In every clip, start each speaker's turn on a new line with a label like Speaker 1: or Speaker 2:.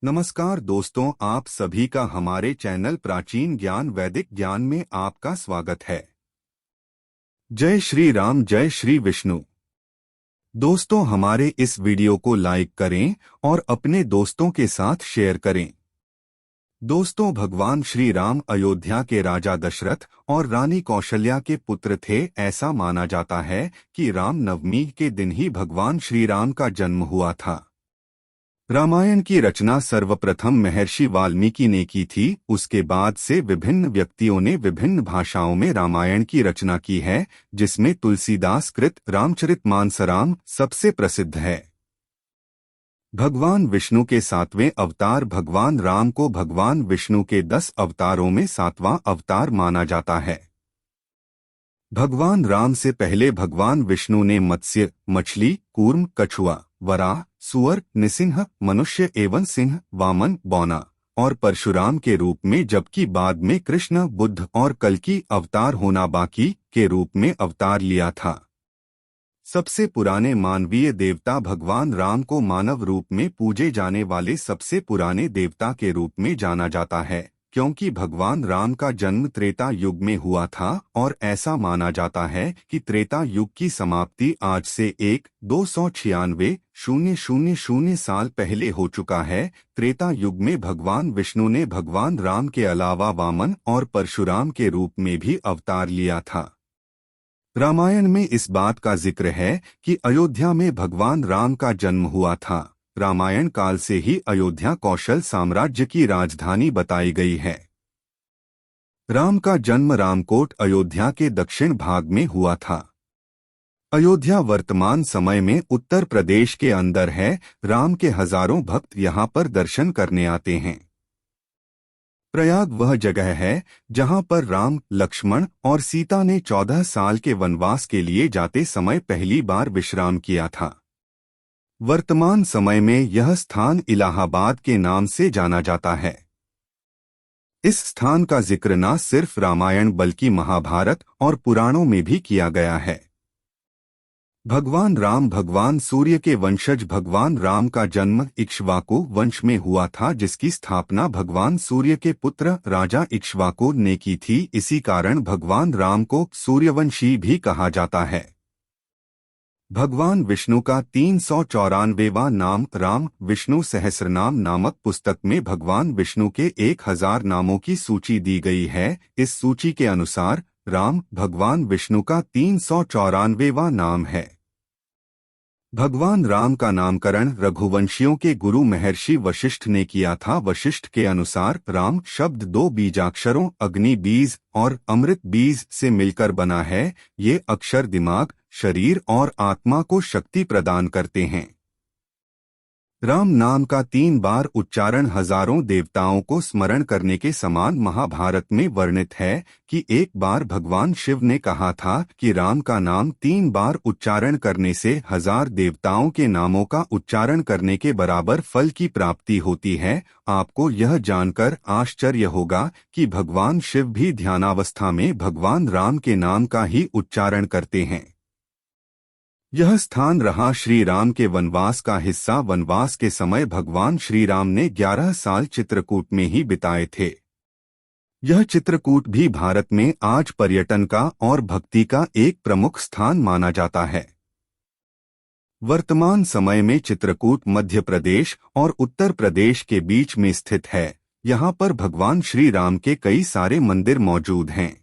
Speaker 1: नमस्कार दोस्तों, आप सभी का हमारे चैनल प्राचीन ज्ञान वैदिक ज्ञान में आपका स्वागत है। जय श्री राम, जय श्री विष्णु। दोस्तों, हमारे इस वीडियो को लाइक करें और अपने दोस्तों के साथ शेयर करें। दोस्तों, भगवान श्री राम अयोध्या के राजा दशरथ और रानी कौशल्या के पुत्र थे। ऐसा माना जाता है कि राम नवमी के दिन ही भगवान श्री राम का जन्म हुआ था। रामायण की रचना सर्वप्रथम महर्षि वाल्मीकि ने की थी। उसके बाद से विभिन्न व्यक्तियों ने विभिन्न भाषाओं में रामायण की रचना की है, जिसमें तुलसीदास कृत रामचरितमानसराम सबसे प्रसिद्ध है। भगवान विष्णु के 7वें अवतार भगवान राम को भगवान विष्णु के 10 अवतारों में 7वां अवतार माना जाता है। भगवान राम से पहले भगवान विष्णु ने मत्स्य, मछली, कूर्म, कछुआ, वराह, सुअर, निसिंह, मनुष्य एवं सिंह, वामन, बौना और परशुराम के रूप में, जबकि बाद में कृष्ण, बुद्ध और कल्कि अवतार होना बाकी के रूप में अवतार लिया था। सबसे पुराने मानवीय देवता भगवान राम को मानव रूप में पूजे जाने वाले सबसे पुराने देवता के रूप में जाना जाता है, क्योंकि भगवान राम का जन्म त्रेता युग में हुआ था और ऐसा माना जाता है कि त्रेता युग की समाप्ति आज से 1296,000 साल पहले हो चुका है। त्रेता युग में भगवान विष्णु ने भगवान राम के अलावा वामन और परशुराम के रूप में भी अवतार लिया था। रामायण में इस बात का जिक्र है कि अयोध्या में भगवान राम का जन्म हुआ था। रामायण काल से ही अयोध्या कौशल साम्राज्य की राजधानी बताई गई है। राम का जन्म रामकोट अयोध्या के दक्षिण भाग में हुआ था। अयोध्या वर्तमान समय में उत्तर प्रदेश के अंदर है। राम के हजारों भक्त यहाँ पर दर्शन करने आते हैं। प्रयाग वह जगह है जहाँ पर राम, लक्ष्मण और सीता ने 14 साल के वनवास के लिए जाते समय पहली बार विश्राम किया था। वर्तमान समय में यह स्थान इलाहाबाद के नाम से जाना जाता है। इस स्थान का जिक्र न सिर्फ रामायण बल्कि महाभारत और पुराणों में भी किया गया है। भगवान राम भगवान सूर्य के वंशज भगवान राम का जन्म इक्ष्वाकु वंश में हुआ था, जिसकी स्थापना भगवान सूर्य के पुत्र राजा इक्ष्वाकु ने की थी। इसी कारण भगवान राम को सूर्यवंशी भी कहा जाता है। भगवान विष्णु का 394वां नाम राम विष्णु सहस्रनाम नामक पुस्तक में भगवान विष्णु के 1000 नामों की सूची दी गई है। इस सूची के अनुसार राम भगवान विष्णु का 394वां नाम है। भगवान राम का नामकरण रघुवंशियों के गुरु महर्षि वशिष्ठ ने किया था। वशिष्ठ के अनुसार राम शब्द 2 बीजाक्षरों अग्नि बीज और अमृत बीज से मिलकर बना है। ये अक्षर दिमाग, शरीर और आत्मा को शक्ति प्रदान करते हैं। राम नाम का 3 बार उच्चारण हजारों देवताओं को स्मरण करने के समान महाभारत में वर्णित है कि एक बार भगवान शिव ने कहा था कि राम का नाम 3 बार उच्चारण करने से 1000 देवताओं के नामों का उच्चारण करने के बराबर फल की प्राप्ति होती है। आपको यह जानकर आश्चर्य होगा कि भगवान शिव भी ध्यानावस्था में भगवान राम के नाम का ही उच्चारण करते हैं। यह स्थान रहा श्री राम के वनवास का हिस्सा। वनवास के समय भगवान श्री राम ने 11 साल चित्रकूट में ही बिताए थे। यह चित्रकूट भी भारत में आज पर्यटन का और भक्ति का एक प्रमुख स्थान माना जाता है। वर्तमान समय में चित्रकूट मध्य प्रदेश और उत्तर प्रदेश के बीच में स्थित है। यहाँ पर भगवान श्री राम के कई सारे मंदिर मौजूद हैं।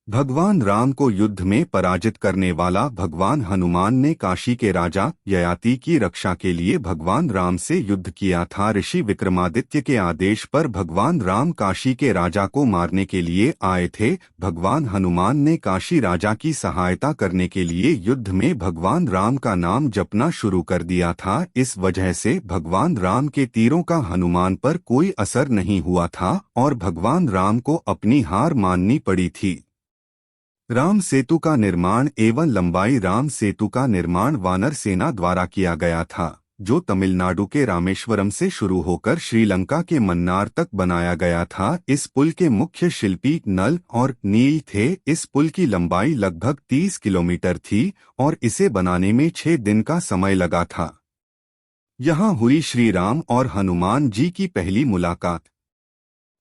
Speaker 1: भगवान राम को युद्ध में पराजित करने वाला भगवान हनुमान ने काशी के राजा ययाति की रक्षा के लिए भगवान राम से युद्ध किया था। ऋषि विक्रमादित्य के आदेश पर भगवान राम काशी के राजा को मारने के लिए आए थे। भगवान हनुमान ने काशी राजा की सहायता करने के लिए युद्ध में भगवान राम का नाम जपना शुरू कर दिया था। इस वजह से भगवान राम के तीरों का हनुमान पर कोई असर नहीं हुआ था और भगवान राम को अपनी हार माननी पड़ी थी। राम सेतु का निर्माण एवं लंबाई राम सेतु का निर्माण वानर सेना द्वारा किया गया था, जो तमिलनाडु के रामेश्वरम से शुरू होकर श्रीलंका के मन्नार तक बनाया गया था। इस पुल के मुख्य शिल्पी नल और नील थे। इस पुल की लंबाई लगभग 30 किलोमीटर थी और इसे बनाने में 6 दिन का समय लगा था। यहाँ हुई श्री राम और हनुमान जी की पहली मुलाकात।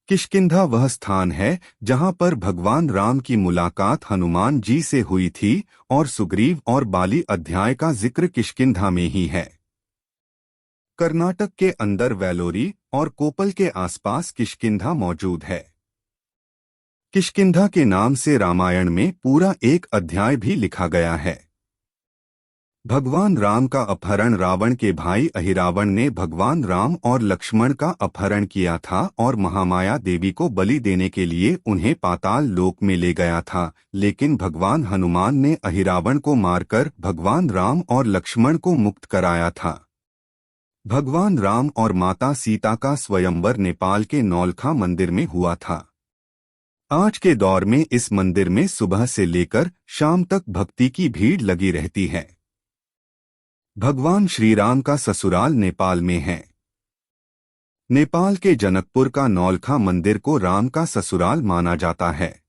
Speaker 1: किष्किंधा वह स्थान है जहाँ पर भगवान राम की मुलाकात हनुमान जी से हुई थी और सुग्रीव और बाली अध्याय का जिक्र किष्किंधा में ही है। कर्नाटक के अंदर वेलोरी और कोपल के आसपास किष्किंधा मौजूद है। किष्किंधा के नाम से रामायण में पूरा एक अध्याय भी लिखा गया है। भगवान राम का अपहरण रावण के भाई अहिरावण ने भगवान राम और लक्ष्मण का अपहरण किया था और महामाया देवी को बलि देने के लिए उन्हें पाताल लोक में ले गया था, लेकिन भगवान हनुमान ने अहिरावण को मारकर भगवान राम और लक्ष्मण को मुक्त कराया था। भगवान राम और माता सीता का स्वयंवर नेपाल के नौलखा मंदिर में हुआ था। आज के दौर में इस मंदिर में सुबह से लेकर शाम तक भक्ति की भीड़ लगी रहती है। भगवान श्री राम का ससुराल नेपाल में है। नेपाल के जनकपुर का नौलखा मंदिर को राम का ससुराल माना जाता है।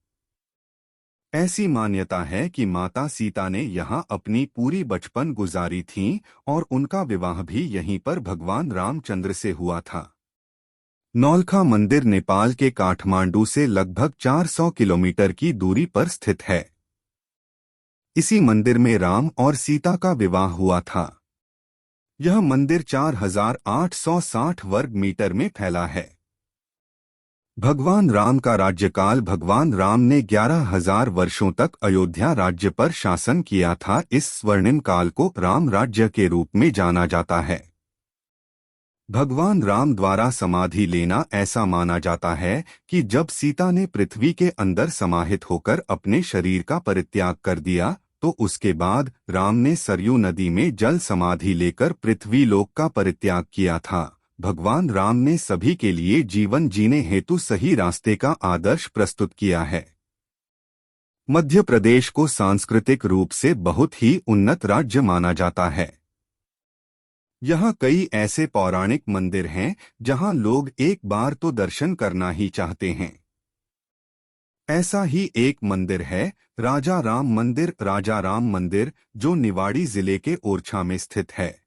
Speaker 1: ऐसी मान्यता है कि माता सीता ने यहाँ अपनी पूरी बचपन गुजारी थी और उनका विवाह भी यहीं पर भगवान रामचंद्र से हुआ था। नौलखा मंदिर नेपाल के काठमांडू से लगभग 400 किलोमीटर की दूरी पर स्थित है। इसी मंदिर में राम और सीता का विवाह हुआ था। यह मंदिर 4860 वर्ग मीटर में फैला है। भगवान राम का राज्यकाल भगवान राम ने 11,000 वर्षों तक अयोध्या राज्य पर शासन किया था। इस स्वर्णिम काल को राम राज्य के रूप में जाना जाता है। भगवान राम द्वारा समाधि लेना ऐसा माना जाता है कि जब सीता ने पृथ्वी के अंदर समाहित होकर अपने शरीर का परित्याग कर दिया तो उसके बाद राम ने सरयू नदी में जल समाधि लेकर पृथ्वी लोक का परित्याग किया था। भगवान राम ने सभी के लिए जीवन जीने हेतु सही रास्ते का आदर्श प्रस्तुत किया है। मध्य प्रदेश को सांस्कृतिक रूप से बहुत ही उन्नत राज्य माना जाता है। यहाँ कई ऐसे पौराणिक मंदिर हैं जहाँ लोग एक बार तो दर्शन करना ही चाहते हैं। ऐसा ही एक मंदिर है राजा राम मंदिर जो निवाड़ी जिले के ओरछा में स्थित है।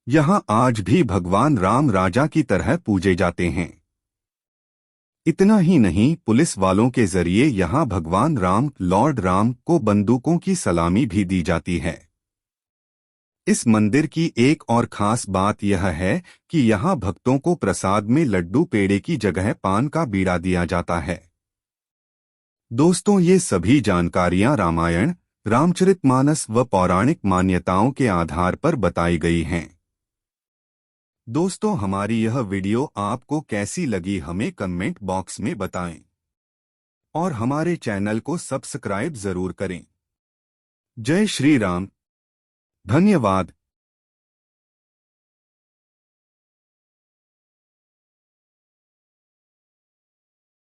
Speaker 1: यहाँ आज भी भगवान राम राजा की तरह पूजे जाते हैं। इतना ही नहीं, पुलिस वालों के जरिए यहाँ भगवान राम लॉर्ड राम को बंदूकों की सलामी भी दी जाती है। इस मंदिर की एक और खास बात यह है कि यहाँ भक्तों को प्रसाद में लड्डू पेड़े की जगह पान का बीड़ा दिया जाता है। दोस्तों, ये सभी जानकारियाँ रामायण, रामचरितमानस व पौराणिक मान्यताओं के आधार पर बताई गई हैं। दोस्तों, हमारी यह वीडियो आपको कैसी लगी हमें कमेंट बॉक्स में बताएं और हमारे चैनल को सब्सक्राइब जरूर करें। जय श्री राम। धन्यवाद।